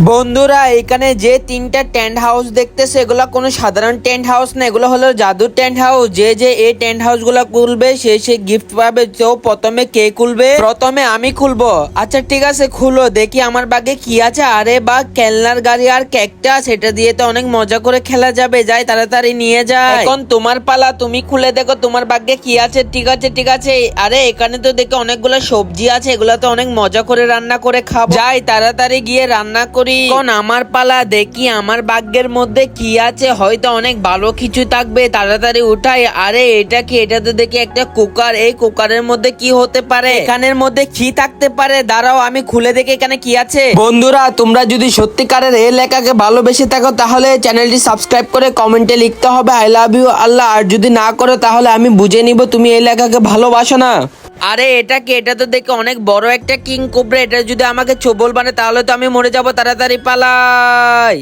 বন্ধুরা এখানে যে তিনটা টেন্ট হাউস দেখতেছে এগুলা কোনো সাধারণ টেন্ট হাউস না, এগুলো হলো জাদুর টেন্ট হাউস। যে এই টেন্ট হাউস গুলা খুলবে সে গিফট পাবে। তো প্রথমে কে খুলবে? প্রথমে আমি খুলবো। আচ্ছা ঠিক আছে, খুলো দেখি আমার ভাগ্যে কি আছে। আরে বা খেলনার গাড়ি আর ক্যাকটাস, সেটা দিয়ে তো অনেক মজা করে খেলা যাবে। যাই তাড়াতাড়ি নিয়ে যায়। এখন তোমার পালা, তুমি খুলে দেখো তোমার ভাগ্যে কি আছে। ঠিক আছে ঠিক আছে। আরে এখানে তো দেখে অনেকগুলো সবজি আছে, এগুলা তো অনেক মজা করে রান্না করে খাবো। যাই তাড়াতাড়ি গিয়ে রান্না করি। এখন আমার পালা, দেখি আমার ভাগ্যের মধ্যে কি আছে। হয়তো অনেক ভালো কিছু থাকবে, তাড়াতাড়ি উঠাই। আরে এটা কি? এটা তো দেখি একটা কুকার। এই কুকারের মধ্যে কি হতে পারে? এখানের মধ্যে কি থাকতে পারে? দাঁড়াও আমি খুলে দেখি এখানে কি আছে। বন্ধুরা তোমরা যদি সত্যিকারের এই লেখাকে ভালোবেসে থাকো তাহলে চ্যানেলটি সাবস্ক্রাইব করে কমেন্টে লিখতে হবে আই লাভ ইউ আল্লাহ। আর যদি না করো তাহলে আমি বুঝে নিব তুমি এই লেখাকে ভালোবাসো না। আরে এটা কি? এটা তো দেখে অনেক বড় একটা কিং কোবরা। এটা যদি আমাকে ছোবল বানে তাহলে তো আমি মরে যাবো। তাড়াতাড়ি পালাই।